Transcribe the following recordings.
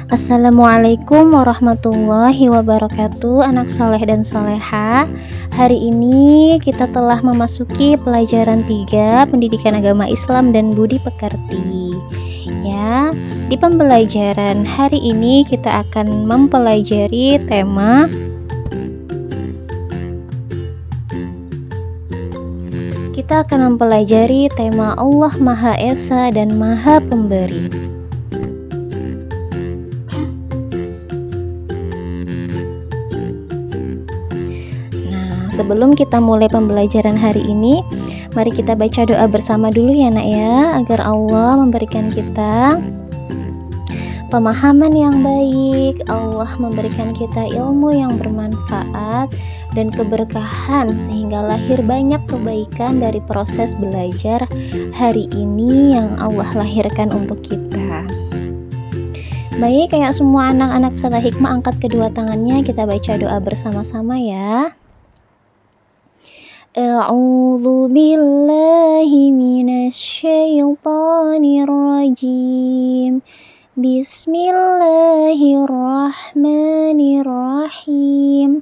Assalamualaikum warahmatullahi wabarakatuh, anak soleh dan soleha. Hari ini kita telah memasuki pelajaran 3 Pendidikan Agama Islam dan Budi Pekerti. Ya, di pembelajaran hari ini kita akan mempelajari tema Allah Maha Esa dan Maha Pemberi. Sebelum kita mulai pembelajaran hari ini, mari kita baca doa bersama dulu ya nak ya, agar Allah memberikan kita pemahaman yang baik, Allah memberikan kita ilmu yang bermanfaat dan keberkahan, sehingga lahir banyak kebaikan dari proses belajar hari ini yang Allah lahirkan untuk kita. Baik, kayak semua anak-anak peserta hikmah, angkat kedua tangannya, kita baca doa bersama-sama ya. A'udzu billahi minasyaitonir rajim. Bismillahirrahmanirrahim.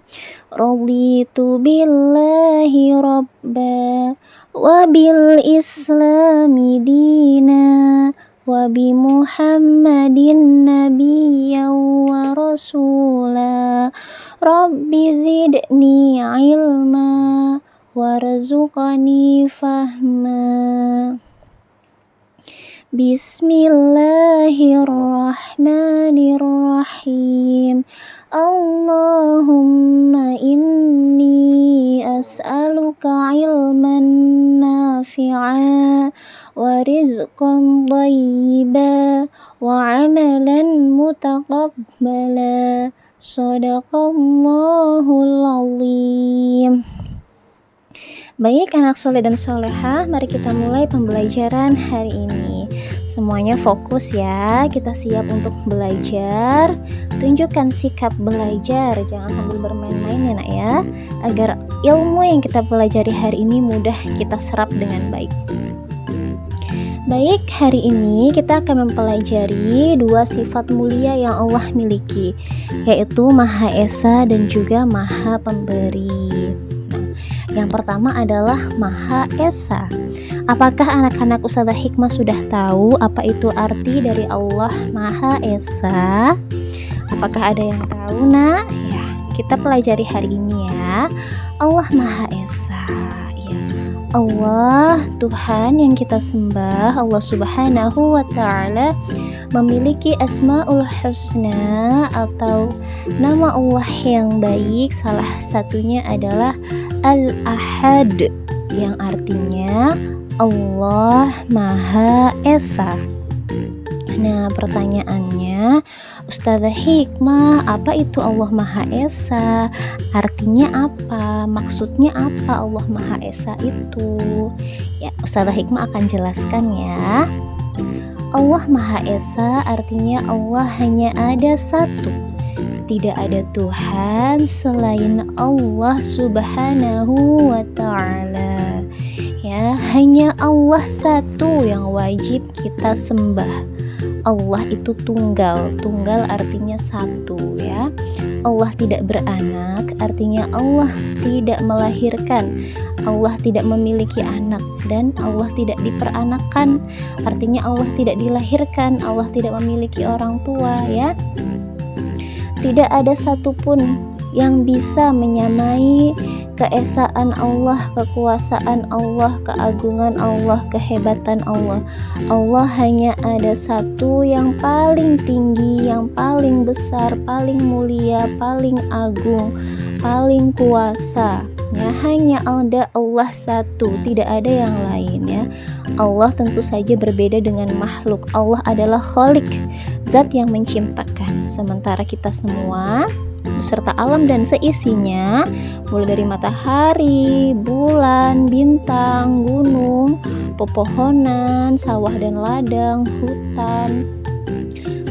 Raditu billahi rabba wa bil islami dina wa bi Muhammadin nabiyyan wa rasula. Rabbi zidni ilma warzuqani fahma. Bismillahirrahmanirrahim. Allahumma inni as'aluka ilman nafi'a wa rizqan thayyiba wa amalan mutaqabbala. Shadaqallahul azim. Baik anak soleh dan soleha, mari kita mulai pembelajaran hari ini. Semuanya fokus ya, kita siap untuk belajar. Tunjukkan sikap belajar, jangan sambil bermain-main ya nak ya, agar ilmu yang kita pelajari hari ini mudah kita serap dengan baik. Baik, hari ini kita akan mempelajari 2 sifat mulia yang Allah miliki, yaitu Maha Esa dan juga Maha Pemberi. Yang pertama adalah Maha Esa. Apakah anak-anak Ustazah Hikmah sudah tahu apa itu arti dari Allah Maha Esa? Apakah ada yang tahu nak? Ya, kita pelajari hari ini ya. Allah Maha Esa. Ya. Allah, Tuhan yang kita sembah, Allah Subhanahu wa Ta'ala, memiliki Asmaul Husna atau nama Allah yang baik. Salah satunya adalah Al-Ahad, yang artinya Allah Maha Esa. Nah, pertanyaannya, Ustazah Hikmah, apa itu Allah Maha Esa? Artinya apa? Maksudnya apa Allah Maha Esa itu? Ya, Ustazah Hikmah akan jelaskan ya. Allah Maha Esa artinya Allah hanya ada satu. Tidak ada Tuhan selain Allah Subhanahu wa Ta'ala. Ya, hanya Allah satu yang wajib kita sembah. Allah itu tunggal. Tunggal artinya satu ya. Allah tidak beranak, artinya Allah tidak melahirkan. Allah tidak memiliki anak dan Allah tidak diperanakan, artinya Allah tidak dilahirkan. Allah tidak memiliki orang tua ya. Tidak ada satupun yang bisa menyamai keesaan Allah, kekuasaan Allah, keagungan Allah, kehebatan Allah. Allah hanya ada satu yang paling tinggi, yang paling besar, paling mulia, paling agung, paling kuasa. Ya, hanya ada Allah satu, tidak ada yang lain ya. Allah tentu saja berbeda dengan makhluk. Allah adalah Khalik, zat yang menciptakan. Sementara kita semua beserta alam dan seisinya, mulai dari matahari, bulan, bintang, gunung, pepohonan, sawah dan ladang, hutan,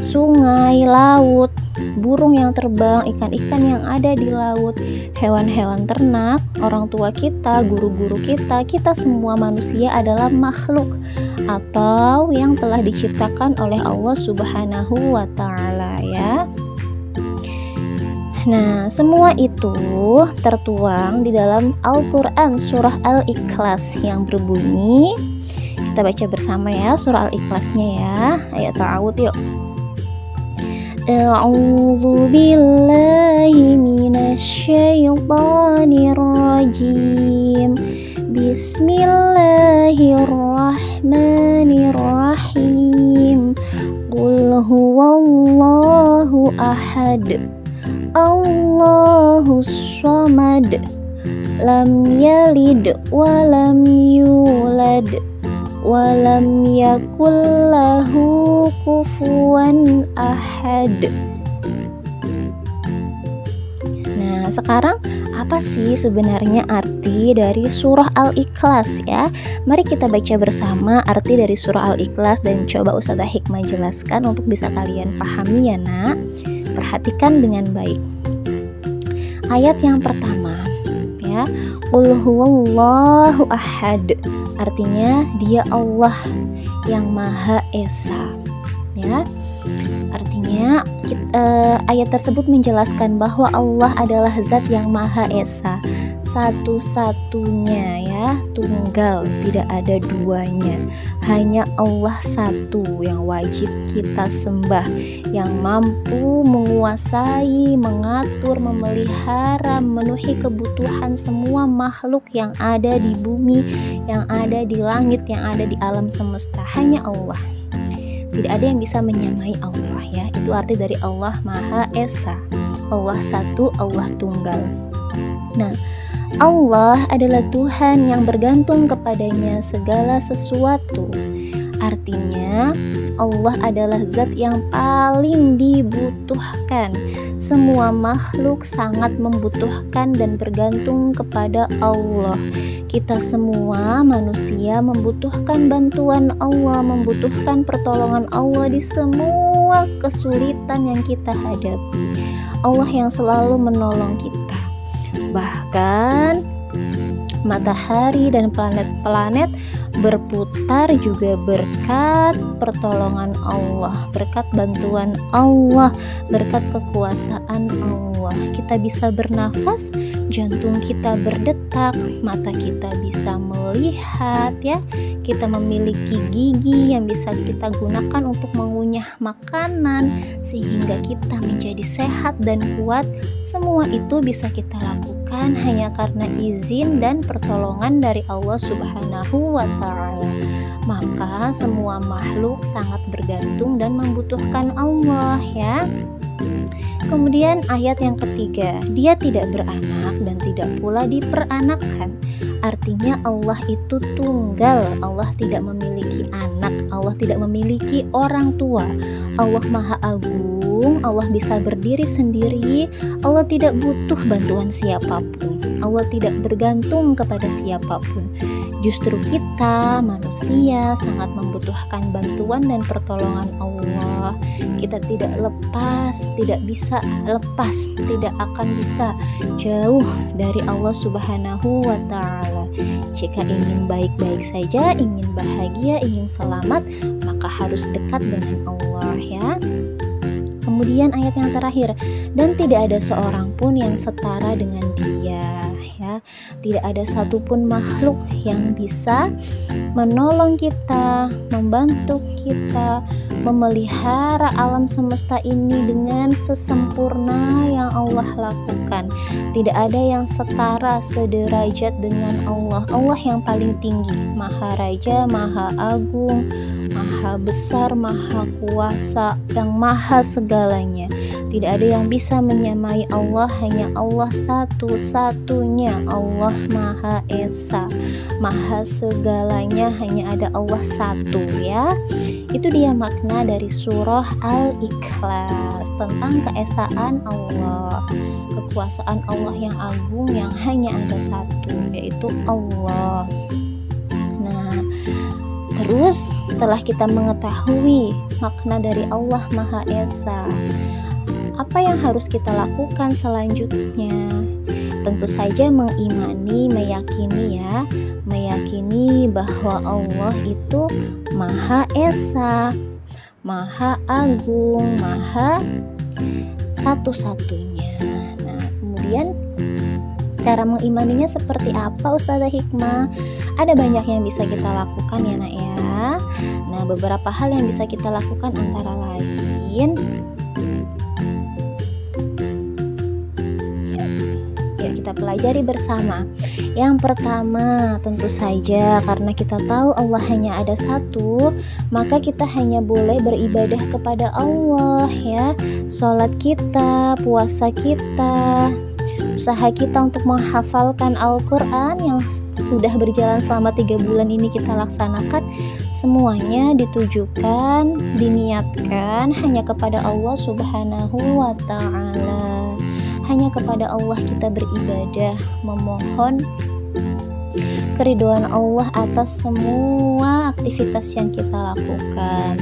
sungai, laut, burung yang terbang, ikan-ikan yang ada di laut, hewan-hewan ternak, orang tua kita, guru-guru kita semua manusia adalah makhluk atau yang telah diciptakan oleh Allah Subhanahu wa Ta'ala ya. ya. Nah, semua itu tertuang di dalam Al-Quran surah Al-Ikhlas yang berbunyi, kita baca bersama ya surah Al-Ikhlasnya ya. Ayo ta'awud yuk. A'udzu billahi minasyaitonir rajim. Bismillahirrahmanirrahim. Qul huwallahu ahad. Allahus samad. Lam yalid wa lam yulad wa lam yakul lahu kufuwan ahad. Nah, sekarang apa sih sebenarnya arti dari surah Al-Ikhlas ya? Mari kita baca bersama arti dari surah Al-Ikhlas dan coba Ustazah Hikmah jelaskan untuk bisa kalian pahami ya nak. Perhatikan dengan baik. Ayat yang pertama ya, Qul huwallahu ahad, artinya dia Allah yang Maha Esa ya. Artinya ayat tersebut menjelaskan bahwa Allah adalah zat yang Maha Esa, satu-satunya ya, tunggal, tidak ada duanya. Hanya Allah satu yang wajib kita sembah, yang mampu menguasai, mengatur, memelihara, memenuhi kebutuhan semua makhluk yang ada di bumi, yang ada di langit, yang ada di alam semesta. Hanya Allah. Tidak ada yang bisa menyamai Allah ya. Itu arti dari Allah Maha Esa. Allah satu, Allah tunggal. Nah, Allah adalah Tuhan yang bergantung kepadanya segala sesuatu. Artinya Allah adalah zat yang paling dibutuhkan. Semua makhluk sangat membutuhkan dan bergantung kepada Allah. Kita semua manusia membutuhkan bantuan Allah, membutuhkan pertolongan Allah di semua kesulitan yang kita hadapi. Allah yang selalu menolong kita. Bahkan matahari dan planet-planet berputar juga berkat pertolongan Allah, berkat bantuan Allah, berkat kekuasaan Allah. Kita bisa bernafas, jantung kita berdetak, mata kita bisa melihat ya. Kita memiliki gigi yang bisa kita gunakan untuk mengunyah makanan sehingga kita menjadi sehat dan kuat. Semua itu bisa kita lakukan hanya karena izin dan pertolongan dari Allah Subhanahu wa Ta'ala. Maka semua makhluk sangat bergantung dan membutuhkan Allah ya. Kemudian ayat yang ketiga, dia tidak beranak dan tidak pula diperanakkan. Artinya Allah itu tunggal, Allah tidak memiliki anak, Allah tidak memiliki orang tua. Allah Maha Agung, Allah bisa berdiri sendiri, Allah tidak butuh bantuan siapapun, Allah tidak bergantung kepada siapapun. Justru kita manusia sangat membutuhkan bantuan dan pertolongan Allah. Kita tidak lepas, tidak bisa lepas, tidak akan bisa jauh dari Allah Subhanahu wa Ta'ala. Jika ingin baik-baik saja, ingin bahagia, ingin selamat, maka harus dekat dengan Allah ya. Kemudian ayat yang terakhir, dan tidak ada seorang pun yang setara dengan Dia ya. Tidak ada satupun makhluk yang bisa menolong kita, membantu kita, memelihara alam semesta ini dengan sesempurna yang Allah lakukan. Tidak ada yang setara, sederajat dengan Allah. Allah yang paling tinggi, Maha Raja, Maha Agung, Maha Besar, Maha Kuasa, yang Maha segalanya. Tidak ada yang bisa menyamai Allah, hanya Allah satu-satunya, Allah Maha Esa, Maha segalanya, hanya ada Allah satu ya. Itu dia makna dari surah Al-Ikhlas, tentang keesaan Allah, kekuasaan Allah yang agung yang hanya ada satu, yaitu Allah. Nah, terus setelah kita mengetahui makna dari Allah Maha Esa, apa yang harus kita lakukan selanjutnya? Tentu saja mengimani, meyakini ya, meyakini bahwa Allah itu Maha Esa, Maha Agung, Maha satu-satunya. Nah, kemudian cara mengimaninya seperti apa Ustazah Hikmah? Ada banyak yang bisa kita lakukan ya nak ya. Nah, beberapa hal yang bisa kita lakukan antara lain, yuk kita pelajari bersama. Yang pertama, tentu saja karena kita tahu Allah hanya ada satu, maka kita hanya boleh beribadah kepada Allah ya. Sholat kita, puasa kita, usaha kita untuk menghafalkan Al-Quran yang sudah berjalan selama 3 bulan ini kita laksanakan, semuanya ditujukan, diniatkan hanya kepada Allah Subhanahu wa Ta'ala. Hanya kepada Allah kita beribadah, memohon keridhaan Allah atas semua aktivitas yang kita lakukan.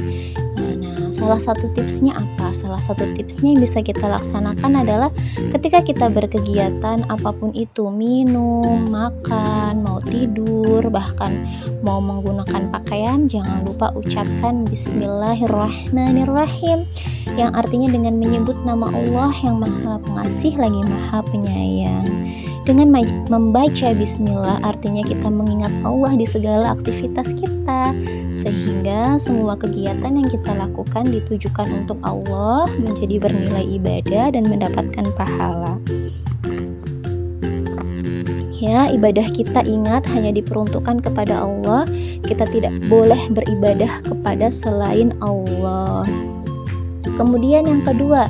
Nah, salah satu tipsnya apa? Salah satu tipsnya yang bisa kita laksanakan adalah ketika kita berkegiatan apapun itu, minum, makan, mau tidur, bahkan mau menggunakan pakaian, jangan lupa ucapkan Bismillahirrahmanirrahim, yang artinya dengan menyebut nama Allah yang Maha Pengasih lagi Maha Penyayang. Dengan membaca bismillah artinya kita mengingat Allah di segala aktivitas kita, sehingga semua kegiatan yang kita lakukan ditujukan untuk Allah, menjadi bernilai ibadah dan mendapatkan pahala. Ya, ibadah kita ingat hanya diperuntukkan kepada Allah. Kita tidak boleh beribadah kepada selain Allah. Kemudian yang kedua,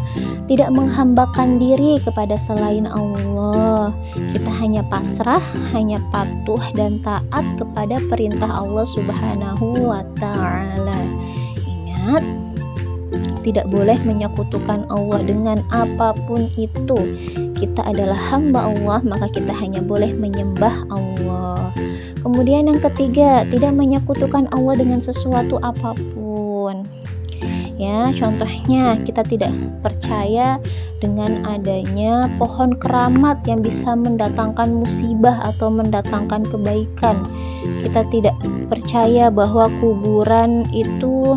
tidak menghambakan diri kepada selain Allah. Kita hanya pasrah, hanya patuh dan taat kepada perintah Allah Subhanahu wa Ta'ala. Ingat, tidak boleh menyekutukan Allah dengan apapun itu. Kita adalah hamba Allah, maka kita hanya boleh menyembah Allah. Kemudian yang ketiga, tidak menyekutukan Allah dengan sesuatu apapun. Ya, contohnya kita tidak percaya dengan adanya pohon keramat yang bisa mendatangkan musibah atau mendatangkan kebaikan. Kita tidak percaya bahwa kuburan itu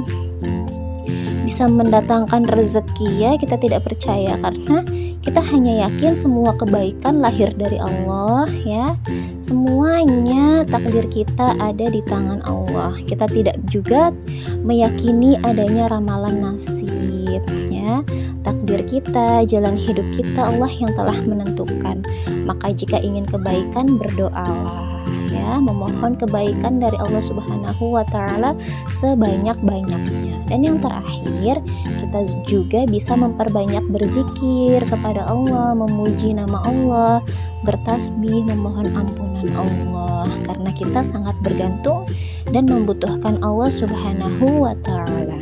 bisa mendatangkan rezeki, ya. Kita tidak percaya karena kita hanya yakin semua kebaikan lahir dari Allah, ya. Semuanya takdir kita ada di tangan Allah. Kita tidak juga meyakini adanya ramalan nasib, ya. Takdir kita, jalan hidup kita Allah yang telah menentukan. Maka jika ingin kebaikan, berdoalah, ya, memohon kebaikan dari Allah Subhanahu wa Ta'ala sebanyak-banyaknya. Dan yang terakhir, kita juga bisa memperbanyak berzikir kepada Allah, memuji nama Allah, bertasbih, memohon ampunan Allah, karena kita sangat bergantung dan membutuhkan Allah Subhanahu wa Ta'ala.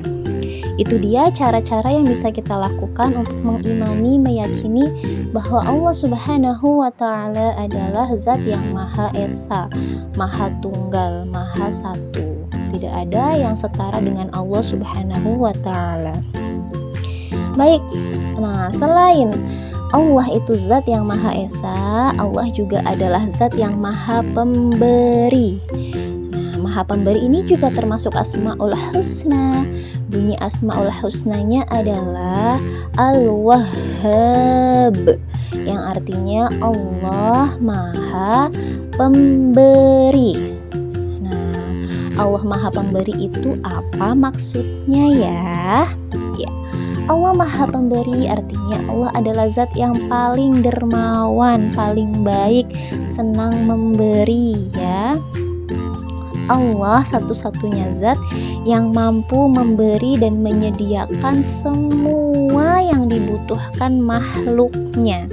Itu dia cara-cara yang bisa kita lakukan untuk mengimani, meyakini bahwa Allah Subhanahu wa Ta'ala adalah Zat yang Maha Esa, Maha Tunggal, Maha Satu. Tidak ada yang setara dengan Allah Subhanahu wa Ta'ala. Baik, nah selain Allah itu Zat yang Maha Esa, Allah juga adalah Zat yang Maha Pemberi. Nah, Maha Pemberi ini juga termasuk Asmaul Husna. Bunyi Asmaul Husnanya adalah Al-Wahhab, yang artinya Allah Maha Pemberi. Allah Maha Pemberi itu apa maksudnya ya? Ya, Allah Maha Pemberi artinya Allah adalah Zat yang paling dermawan, paling baik, senang memberi, ya. Allah satu-satunya Zat yang mampu memberi dan menyediakan semua yang dibutuhkan makhluknya.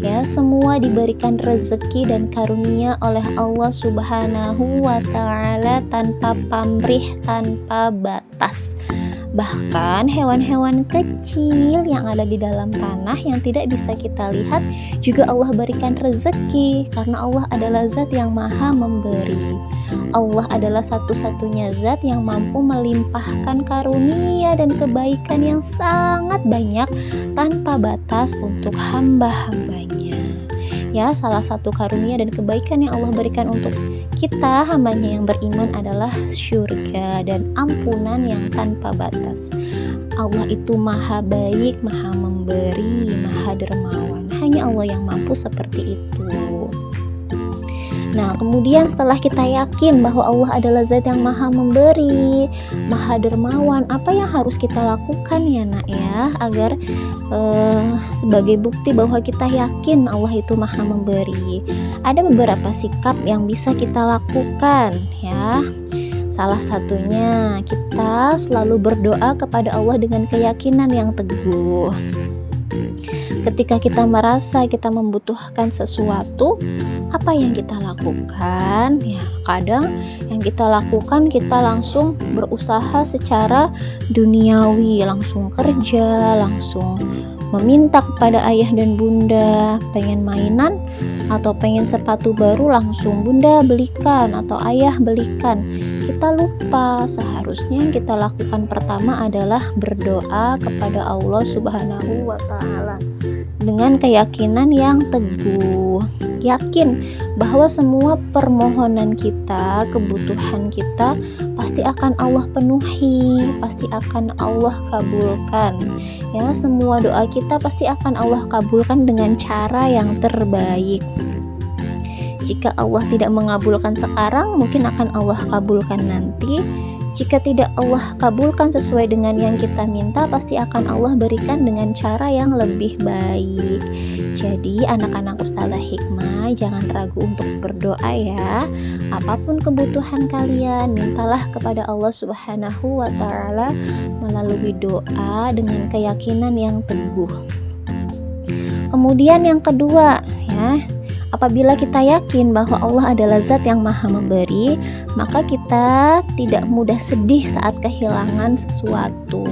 Ya, semua diberikan rezeki dan karunia oleh Allah Subhanahu wa Ta'ala tanpa pamrih, tanpa batas. Bahkan hewan-hewan kecil yang ada di dalam tanah yang tidak bisa kita lihat juga Allah berikan rezeki, karena Allah adalah Zat yang Maha Memberi. Allah adalah satu-satunya Zat yang mampu melimpahkan karunia dan kebaikan yang sangat banyak tanpa batas untuk hamba-hambanya. Ya, salah satu karunia dan kebaikan yang Allah berikan untuk kita hambanya yang beriman adalah surga dan ampunan yang tanpa batas. Allah itu maha baik, maha memberi, maha dermawan. Hanya Allah yang mampu seperti itu. Nah, kemudian setelah kita yakin bahwa Allah adalah zat yang maha memberi, maha dermawan, apa yang harus kita lakukan ya nak ya, agar sebagai bukti bahwa kita yakin Allah itu maha memberi. Ada beberapa sikap yang bisa kita lakukan ya. Salah satunya kita selalu berdoa kepada Allah dengan keyakinan yang teguh. Ketika kita merasa kita membutuhkan sesuatu, apa yang kita lakukan? Ya, kadang yang kita lakukan kita langsung berusaha secara duniawi, langsung kerja, langsung meminta kepada ayah dan bunda, pengen mainan atau pengen sepatu baru langsung bunda belikan atau ayah belikan. Kita lupa seharusnya yang kita lakukan pertama adalah berdoa kepada Allah Subhanahu wa Ta'ala dengan keyakinan yang teguh, yakin bahwa semua permohonan kita, kebutuhan kita pasti akan Allah penuhi, pasti akan Allah kabulkan ya. Semua doa kita pasti akan Allah kabulkan dengan cara yang terbaik. Jika Allah tidak mengabulkan sekarang, mungkin akan Allah kabulkan nanti. Jika tidak Allah kabulkan sesuai dengan yang kita minta, pasti akan Allah berikan dengan cara yang lebih baik. Jadi anak-anak Ustazah Hikmah jangan ragu untuk berdoa ya. Apapun kebutuhan kalian, mintalah kepada Allah Subhanahu wa Ta'ala melalui doa dengan keyakinan yang teguh. Kemudian yang kedua ya, apabila kita yakin bahwa Allah adalah zat yang maha memberi, maka kita tidak mudah sedih saat kehilangan sesuatu.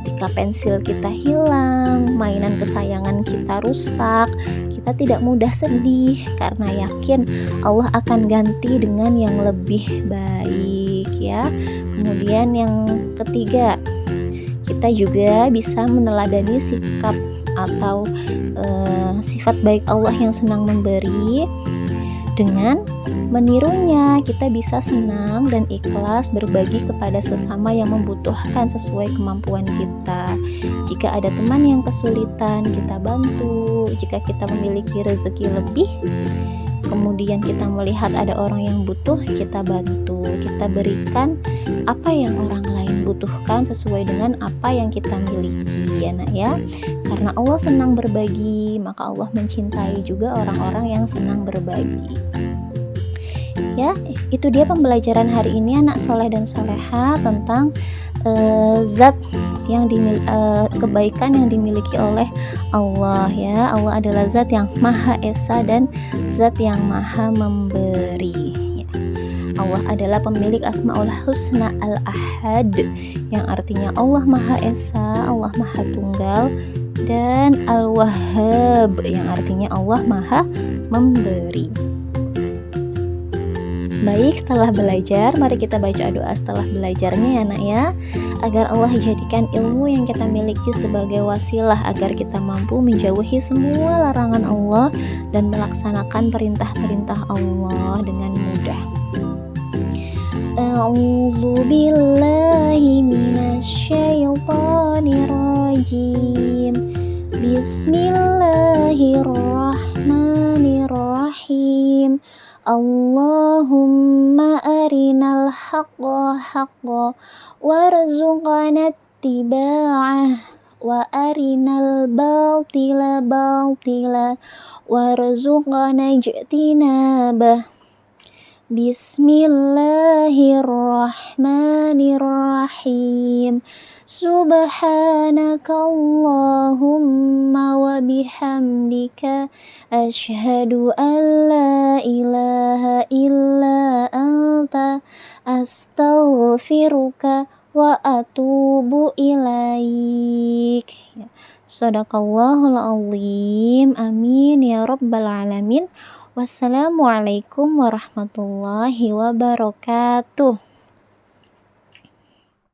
Ketika pensil kita hilang, mainan kesayangan kita rusak, kita tidak mudah sedih karena yakin Allah akan ganti dengan yang lebih baik ya. Kemudian yang ketiga, kita juga bisa meneladani sikap atau sifat baik Allah yang senang memberi dengan menirunya. Kita bisa senang dan ikhlas berbagi kepada sesama yang membutuhkan sesuai kemampuan kita. Jika ada teman yang kesulitan, kita bantu. Jika kita memiliki rezeki lebih, kemudian kita melihat ada orang yang butuh, kita bantu. Kita berikan apa yang orang lain butuhkan sesuai dengan apa yang kita miliki ya nak ya. Karena Allah senang berbagi, maka Allah mencintai juga orang-orang yang senang berbagi. Ya, itu dia pembelajaran hari ini anak soleh dan soleha tentang zat yang kebaikan yang dimiliki oleh Allah ya. Allah adalah zat yang maha esa dan zat yang maha memberi ya. Allah adalah pemilik Asmaul Husna Al-Ahad, yang artinya Allah maha esa, Allah maha tunggal, dan Al-Wahhab yang artinya Allah maha memberi. Baik, setelah belajar, mari kita baca doa setelah belajarnya ya nak ya, agar Allah jadikan ilmu yang kita miliki sebagai wasilah agar kita mampu menjauhi semua larangan Allah dan melaksanakan perintah-perintah Allah dengan mudah. A'udzu billahi minasyaitonir rajim. Bismillahirrahmanirrahim. Allahumma arinal haqqa haqqa warzuqna ittiba'ah wa arinal batila batila warzuqna ijtinabah. Bismillahirrahmanirrahim. Subhanakallahumma wa bihamdika asyhadu an la ilaha illa anta astaghfiruka wa atubu ilaik. Shadaqallahul azim. Amin ya rabbal alamin. Wassalamualaikum warahmatullahi wabarakatuh.